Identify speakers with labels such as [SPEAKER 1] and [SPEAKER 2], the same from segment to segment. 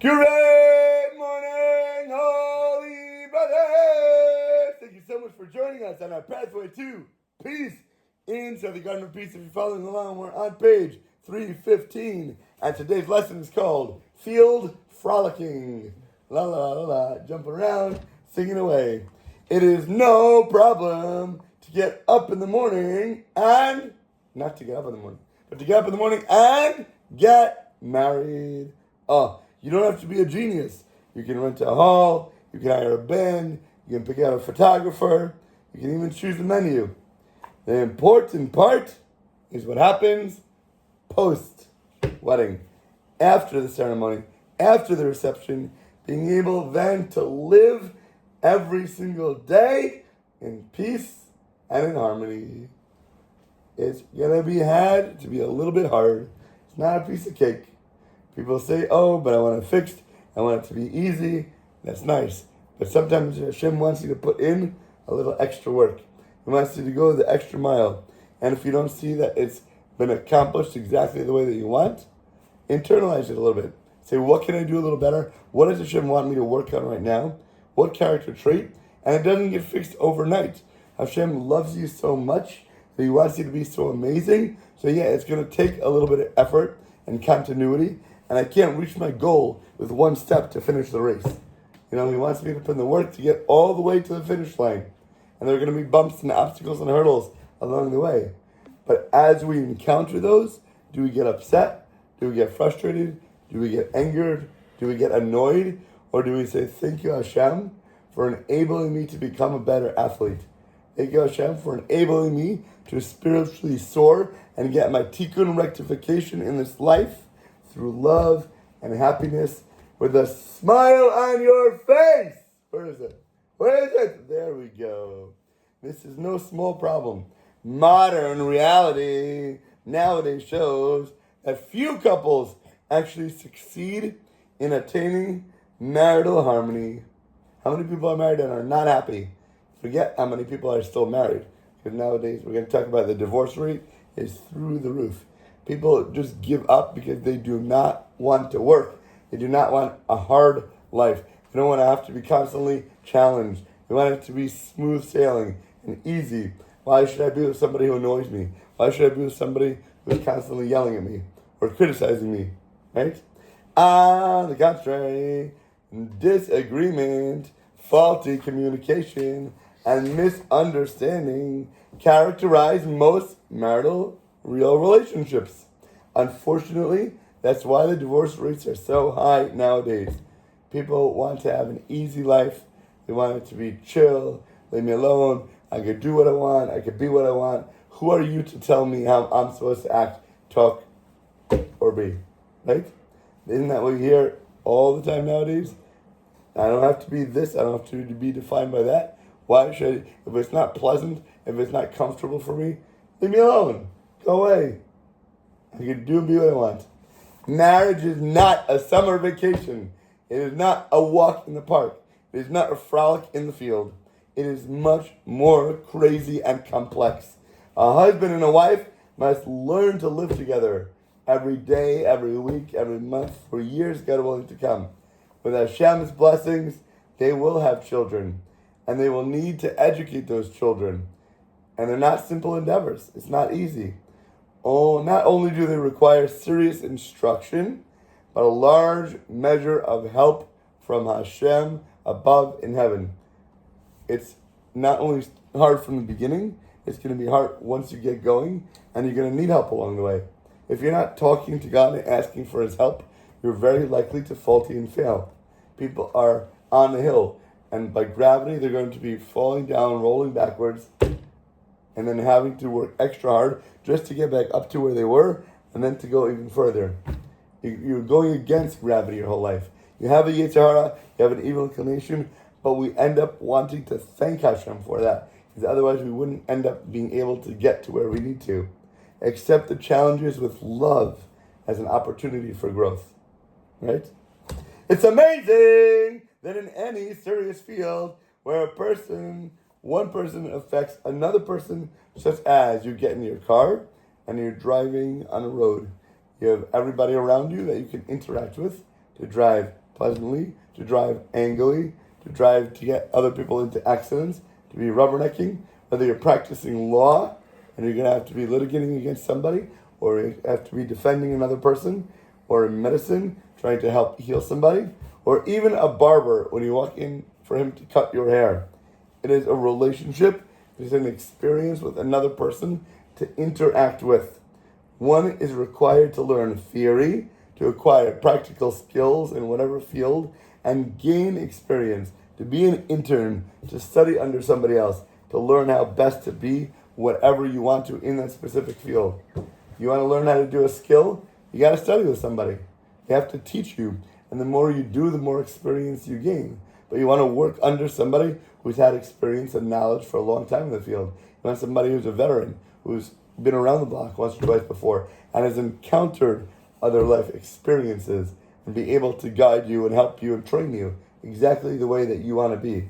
[SPEAKER 1] Great morning, holy brothers! Thank you so much for joining us on our pathway to peace inside the Garden of Peace. If you're following along, we're on page 315, and today's lesson is called Field Frolicking. La la la la, jump around, singing away. It is no problem to get up in the morning and, not to get up in the morning, but to get up in the morning and get married. You don't have to be a genius. You can rent a hall, you can hire a band, you can pick out a photographer, you can even choose the menu. The important part is what happens post-wedding, after the ceremony, after the reception, being able then to live every single day in peace and in harmony. It's going to be had to be a little bit hard. It's not a piece of cake. People say, but I want it fixed. I want it to be easy. That's nice. But sometimes Hashem wants you to put in a little extra work. He wants you to go the extra mile. And if you don't see that it's been accomplished exactly the way that you want, internalize it a little bit. Say, what can I do a little better? What does Hashem want me to work on right now? What character trait? And it doesn't get fixed overnight. Hashem loves you so much that He wants you to be so amazing. So it's going to take a little bit of effort and continuity. And I can't reach my goal with one step to finish the race. He wants me to put in the work to get all the way to the finish line. And there are going to be bumps and obstacles and hurdles along the way. But as we encounter those, do we get upset? Do we get frustrated? Do we get angered? Do we get annoyed? Or do we say, thank you, Hashem, for enabling me to become a better athlete? Thank you, Hashem, for enabling me to spiritually soar and get my tikkun rectification in this life through love and happiness with a smile on your face. Where is it? Where is it? There we go. This is no small problem. Modern reality nowadays shows that few couples actually succeed in attaining marital harmony. How many people are married and are not happy? Forget how many people are still married. Because nowadays we're going to talk about the divorce rate is through the roof. People just give up because they do not want to work. They do not want a hard life. They don't want to have to be constantly challenged. They want it to be smooth sailing and easy. Why should I be with somebody who annoys me? Why should I be with somebody who is constantly yelling at me or criticizing me? Right? On the contrary, disagreement, faulty communication, and misunderstanding characterize most marital real relationships. Unfortunately, that's why the divorce rates are so high nowadays. People want to have an easy life. They want it to be chill. Leave me alone. I could do what I want. I could be what I want. Who are you to tell me how I'm supposed to act, talk, or be? Right? Isn't that what you hear all the time nowadays? I don't have to be this. I don't have to be defined by that. Why should I? If it's not pleasant, if it's not comfortable for me, leave me alone. Go away. I can do and be what I want. Marriage is not a summer vacation. It is not a walk in the park. It is not a frolic in the field. It is much more crazy and complex. A husband and a wife must learn to live together every day, every week, every month, for years, God willing, to come. With Hashem's blessings, they will have children, and they will need to educate those children. And they're not simple endeavors. It's not easy. Not only do they require serious instruction, but a large measure of help from Hashem above in heaven. It's not only hard from the beginning, it's going to be hard once you get going, and you're going to need help along the way. If you're not talking to God and asking for His help, you're very likely to falter and fail. People are on the hill, and by gravity, they're going to be falling down, rolling backwards, and then having to work extra hard just to get back up to where they were, and then to go even further. You're going against gravity your whole life. You have a Yetzer Hara, you have an evil inclination, but we end up wanting to thank Hashem for that, because otherwise we wouldn't end up being able to get to where we need to. Accept the challenges with love as an opportunity for growth. Right? It's amazing that in any serious field where one person affects another person, such as you get in your car and you're driving on a road. You have everybody around you that you can interact with to drive pleasantly, to drive angrily, to drive to get other people into accidents, to be rubbernecking, whether you're practicing law and you're going to have to be litigating against somebody, or you have to be defending another person, or in medicine, trying to help heal somebody, or even a barber when you walk in for him to cut your hair. It is a relationship, it is an experience with another person to interact with. One is required to learn theory, to acquire practical skills in whatever field, and gain experience, to be an intern, to study under somebody else, to learn how best to be whatever you want to in that specific field. You want to learn how to do a skill, you got to study with somebody. They have to teach you, and the more you do, the more experience you gain. But you want to work under somebody who's had experience and knowledge for a long time in the field. You want somebody who's a veteran, who's been around the block once or twice before, and has encountered other life experiences, and be able to guide you and help you and train you exactly the way that you want to be.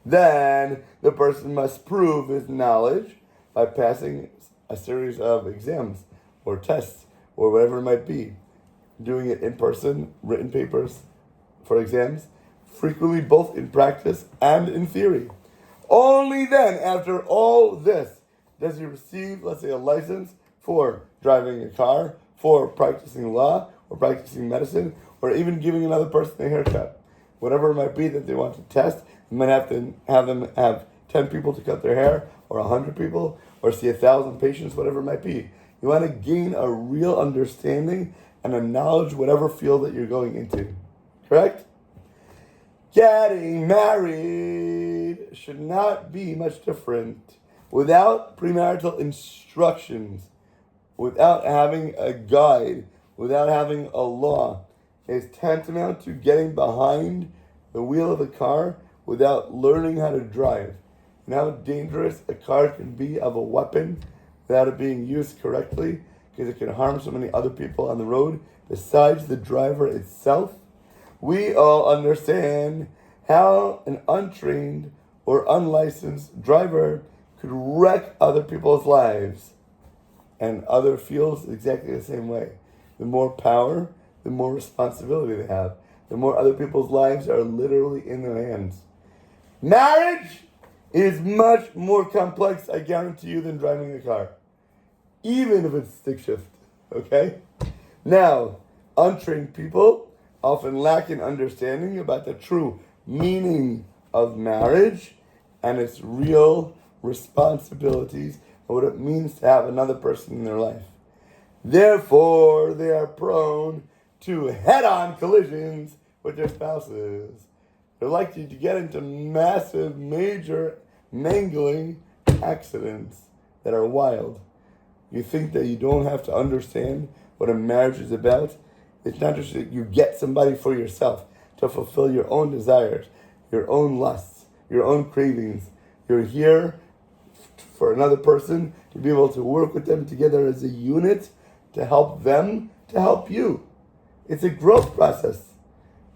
[SPEAKER 1] Then the person must prove his knowledge by passing a series of exams or tests or whatever it might be. Doing it in person, written papers for exams, frequently both in practice and in theory. Only then, after all this, does he receive, let's say, a license for driving a car, for practicing law, or practicing medicine, or even giving another person a haircut. Whatever it might be that they want to test, you might have to have them have 10 people to cut their hair, or 100 people, or see 1,000 patients, whatever it might be. You want to gain a real understanding and a knowledge, whatever field that you're going into. Correct? Getting married should not be much different. Without premarital instructions, without having a guide, without having a law, is tantamount to getting behind the wheel of a car without learning how to drive. And how dangerous a car can be of a weapon without it being used correctly, because it can harm so many other people on the road besides the driver itself. We all understand how an untrained or unlicensed driver could wreck other people's lives. And other fields exactly the same way. The more power, the more responsibility they have. The more other people's lives are literally in their hands. Marriage is much more complex, I guarantee you, than driving a car. Even if it's stick shift, okay? Now, untrained people often lack an understanding about the true meaning of marriage and its real responsibilities and what it means to have another person in their life. Therefore, they are prone to head-on collisions with their spouses. They're likely to get into massive, major, mangling accidents that are wild. You think that you don't have to understand what a marriage is about? It's not just that you get somebody for yourself to fulfill your own desires, your own lusts, your own cravings. You're here for another person to be able to work with them together as a unit to help them, to help you. It's a growth process.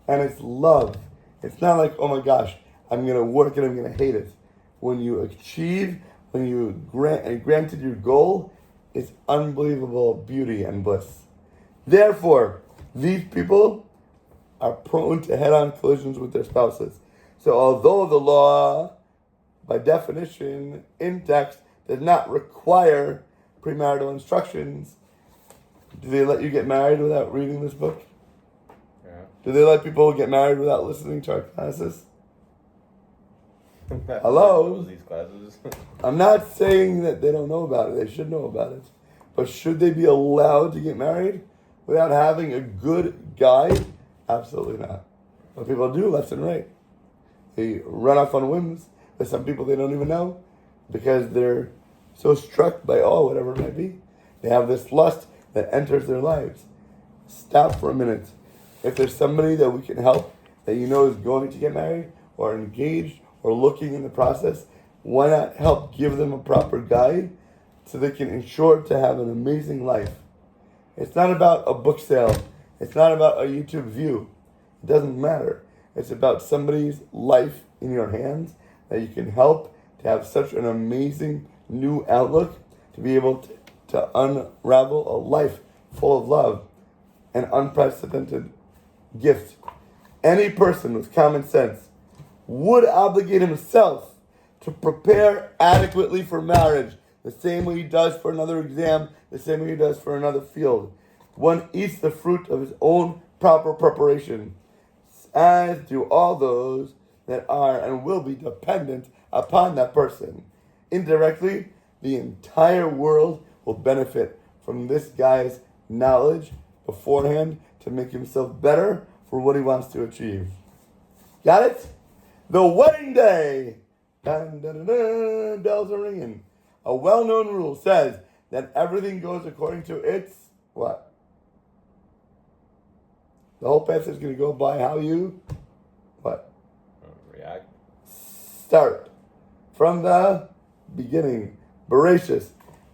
[SPEAKER 1] And it's love. It's not like, oh my gosh, I'm going to work and I'm going to hate it. When you achieve, when you granted your goal, it's unbelievable beauty and bliss. Therefore, these people are prone to head-on collisions with their spouses. So although the law, by definition, in text, does not require premarital instructions, do they let you get married without reading this book? Yeah. Do they let people get married without listening to our classes? Hello?
[SPEAKER 2] These classes.
[SPEAKER 1] I'm not saying that they don't know about it. They should know about it. But should they be allowed to get married without having a good guide? Absolutely not. But people do left and right. They run off on whims. There's some people they don't even know because they're so struck by, whatever it might be. They have this lust that enters their lives. Stop for a minute. If there's somebody that we can help that you know is going to get married or engaged or looking in the process, why not help give them a proper guide so they can ensure to have an amazing life? It's not about a book sale. It's not about a YouTube view. It doesn't matter. It's about somebody's life in your hands that you can help to have such an amazing new outlook, to be able to unravel a life full of love and unprecedented gift. Any person with common sense would obligate himself to prepare adequately for marriage, the same way he does for another exam, the same way he does for another field. One eats the fruit of his own proper preparation, as do all those that are and will be dependent upon that person. Indirectly, the entire world will benefit from this guy's knowledge beforehand to make himself better for what he wants to achieve. Got it? The wedding day. Dun, dun, dun, dun, bells are ringing. A well-known rule says that everything goes according to its what? The whole passage is going to go by how you what?
[SPEAKER 2] React.
[SPEAKER 1] Start from the beginning. Bereshis.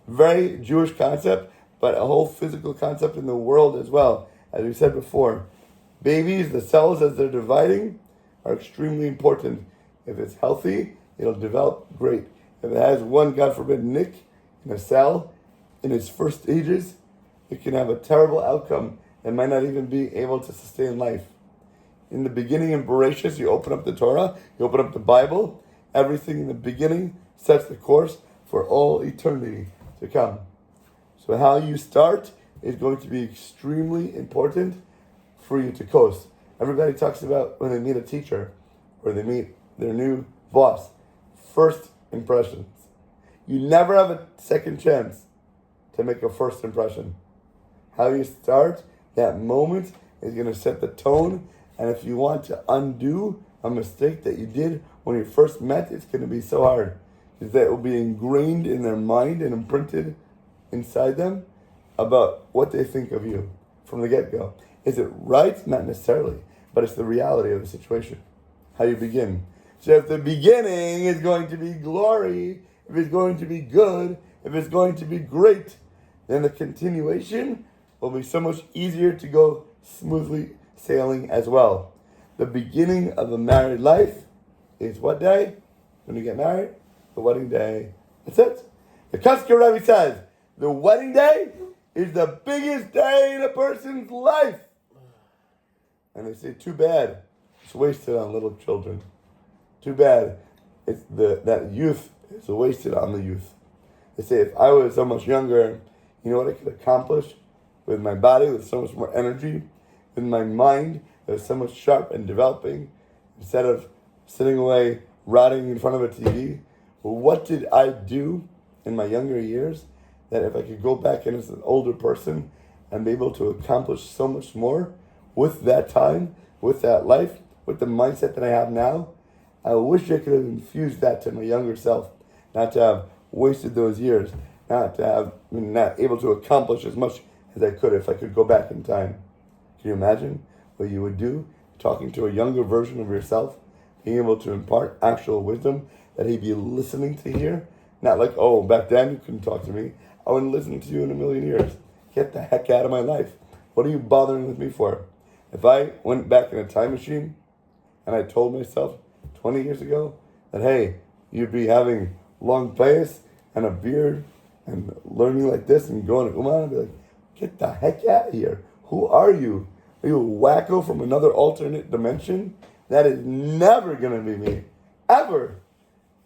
[SPEAKER 1] Very Jewish concept, but a whole physical concept in the world as well. As we said before, babies, the cells as they're dividing, are extremely important. If it's healthy, it'll develop great. If it has one, God forbid, nick in a cell in its first stages, it can have a terrible outcome and might not even be able to sustain life. In the beginning in Bereshis, you open up the Torah, you open up the Bible, everything in the beginning sets the course for all eternity to come. So how you start is going to be extremely important for you to coast. Everybody talks about when they meet a teacher or they meet their new boss, first impressions. You never have a second chance to make a first impression. How you start, that moment is going to set the tone, and if you want to undo a mistake that you did when you first met, it's going to be so hard, because that will be ingrained in their mind and imprinted inside them about what they think of you from the get-go. Is it right? Not necessarily, but it's the reality of the situation, how you begin. So if the beginning is going to be glory, if it's going to be good, if it's going to be great, then the continuation will be so much easier to go smoothly sailing as well. The beginning of a married life is what day? When you get married? The wedding day. That's it. The Kosker Rebbe says, the wedding day is the biggest day in a person's life. And they say, too bad, it's wasted on little children. Too bad, it's that youth is wasted on the youth. They say, if I was so much younger, you know what I could accomplish with my body, with so much more energy, with my mind that was so much sharp and developing, instead of sitting away, rotting in front of a TV. Well, what did I do in my younger years that if I could go back in as an older person and be able to accomplish so much more with that time, with that life, with the mindset that I have now? I wish I could have infused that to my younger self, not to have wasted those years, not able to accomplish as much as I could if I could go back in time. Can you imagine what you would do talking to a younger version of yourself, being able to impart actual wisdom that he'd be listening to hear? Not like, oh, back then you couldn't talk to me. I wouldn't listen to you in a million years. Get the heck out of my life. What are you bothering with me for? If I went back in a time machine and I told myself 20 years ago that, hey, you'd be having long payas and a beard and learning like this and going to Uman, I'd be like, get the heck out of here. Who are you? Are you a wacko from another alternate dimension? That is never going to be me. Ever.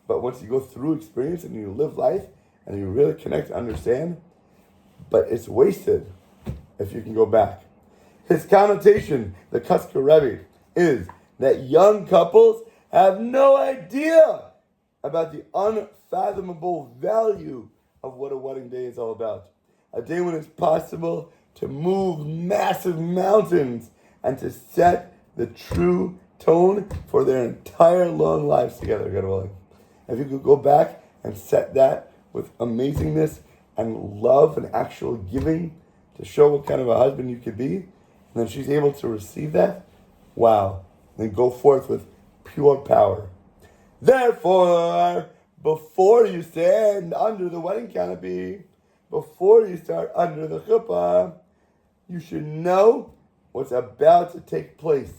[SPEAKER 1] But once you go through experience and you live life and you really connect and understand, but it's wasted if you can go back. His connotation, the Kosker Rebbe, is that young couples have no idea about the unfathomable value of what a wedding day is all about. A day when it's possible to move massive mountains and to set the true tone for their entire long lives together, God willing. If you could go back and set that with amazingness and love and actual giving to show what kind of a husband you could be, and then she's able to receive that, wow. Then go forth with pure power. Therefore, before you stand under the wedding canopy, before you start under the chuppah, you should know what's about to take place,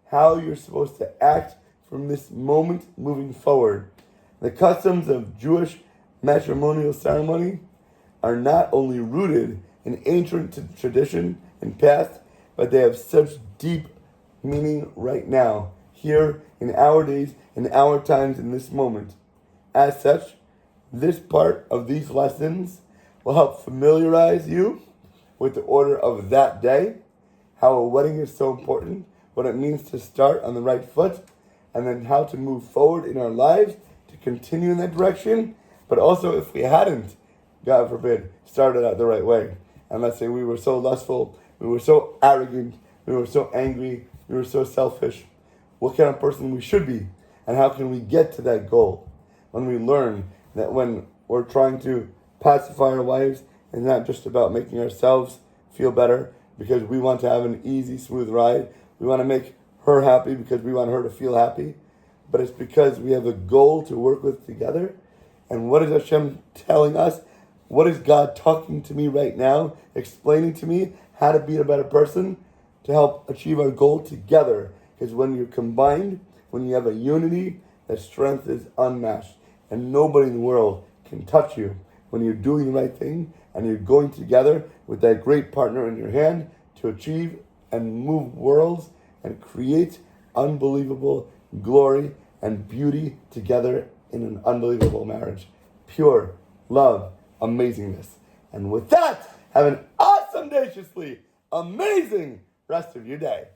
[SPEAKER 1] how you're supposed to act from this moment moving forward. The customs of Jewish matrimonial ceremony are not only rooted in ancient tradition and past, but they have such deep meaning right now, here in our days, in our times, in this moment. As such, this part of these lessons will help familiarize you with the order of that day, how a wedding is so important, what it means to start on the right foot, and then how to move forward in our lives to continue in that direction. But also, if we hadn't, God forbid, started out the right way, and let's say we were so lustful, we were so arrogant, we were so angry, we were so selfish, what kind of person we should be, and how can we get to that goal? When we learn that when we're trying to pacify our wives, it's not just about making ourselves feel better because we want to have an easy, smooth ride. We want to make her happy because we want her to feel happy. But it's because we have a goal to work with together. And what is Hashem telling us? What is God talking to me right now, explaining to me how to be a better person to help achieve our goal together? Because when you're combined, when you have a unity, that strength is unmatched. And nobody in the world can touch you when you're doing the right thing and you're going together with that great partner in your hand to achieve and move worlds and create unbelievable glory and beauty together in an unbelievable marriage. Pure love, amazingness. And with that, have an awesome, audaciously amazing rest of your day.